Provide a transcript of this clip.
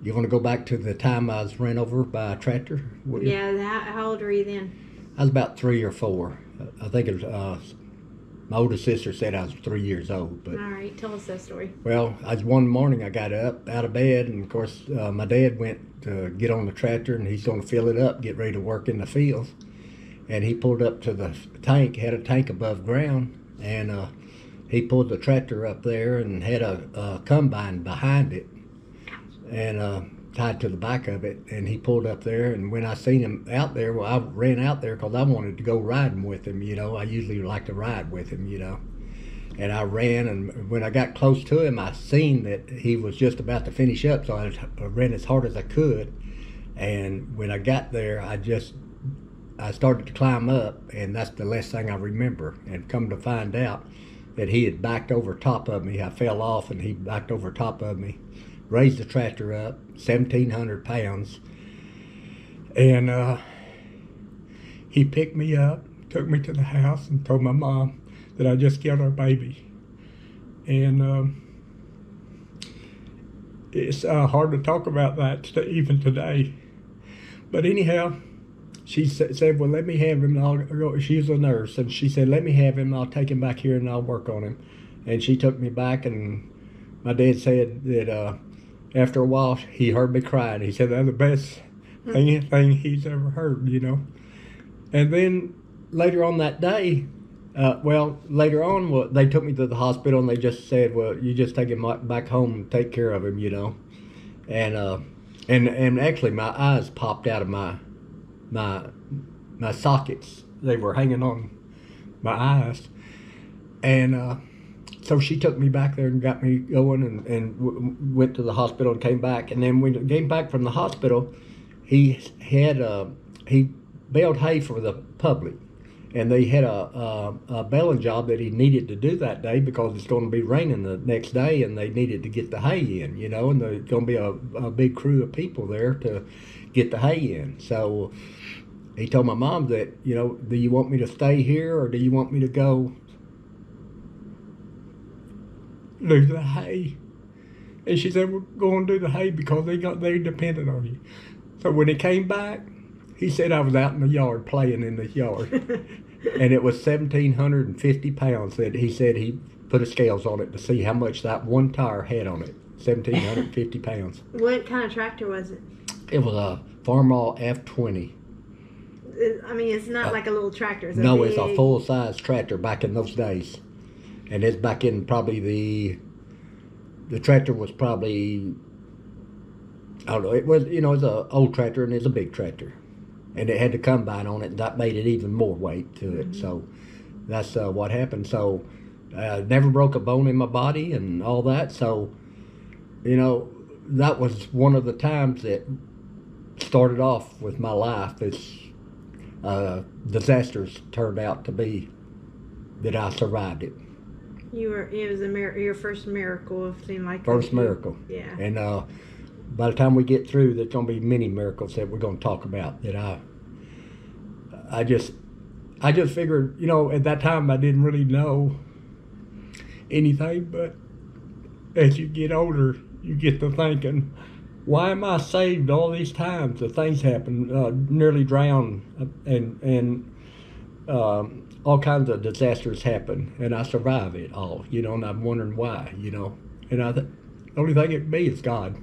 You want to go back to the time I was ran over by a tractor? Yeah, how old were you then? I was about 3 or 4. I think it was. My older sister said I was 3 years old, but All right, tell us that story. well, one morning I got up out of bed, and of course my dad went to get on the tractor, and he's going to fill it up, get ready to work in the fields, and he pulled up to the tank, had a tank above ground, and he pulled the tractor up there and had a combine behind it, and tied to the back of it, and he pulled up there, and when I seen him out there, well, I ran out there because I wanted to go riding with him. I usually like to ride with him. And I ran, and when I got close to him, I seen that he was just about to finish up, so I ran as hard as I could. And when I got there, I started to climb up, and that's the last thing I remember. And come to find out that he had backed over top of me. I fell off, and he backed over top of me, raised the tractor up, 1,700 pounds, and he picked me up, took me to the house, and told my mom that I just killed our baby. And it's hard to talk about that even today. But anyhow, she said, well, let me have him. And I'll go. She's a nurse, and she said, let me have him. I'll take him back here, and I'll work on him. And she took me back, and my dad said that after a while, he heard me crying. He said, that's the best thing he's ever heard, And then later on that day, later on, they took me to the hospital, and they just said, well, you just take him back home and take care of him, And actually, my eyes popped out of my sockets. They were hanging on my eyes. And so she took me back there and got me going, and went to the hospital and came back. And then when he came back from the hospital, he baled hay for the public. And they had a baling job that he needed to do that day because it's going to be raining the next day, and they needed to get the hay in, and there's going to be a big crew of people there to get the hay in. So he told my mom that, do you want me to stay here or do you want me to go do the hay? And she said, we're going to do the hay because they depended on you. So when he came back, he said I was out in the yard playing in the yard. And it was 1,750 pounds that he said he put a scales on it to see how much that one tire had on it. 1,750 pounds. What kind of tractor was it? It was a Farmall F20. I mean, it's not like a little tractor. It's a full-size tractor back in those days. And it's back in probably the tractor was probably, I don't know, it was an old tractor, and it's a big tractor. And it had the combine on it, and that made it even more weight to it. Mm-hmm. So that's what happened. So never broke a bone in my body and all that. So, that was one of the times that started off with my life. It's disasters turned out to be that I survived it. It was your first miracle, it seemed like. First miracle. Yeah. And by the time we get through, there's going to be many miracles that we're going to talk about. That I just figured, at that time I didn't really know anything, but as you get older, you get to thinking, why am I saved all these times? The things happen, nearly drowned, and all kinds of disasters happen, and I survive it all, and I'm wondering why, and the only thing it could be is God.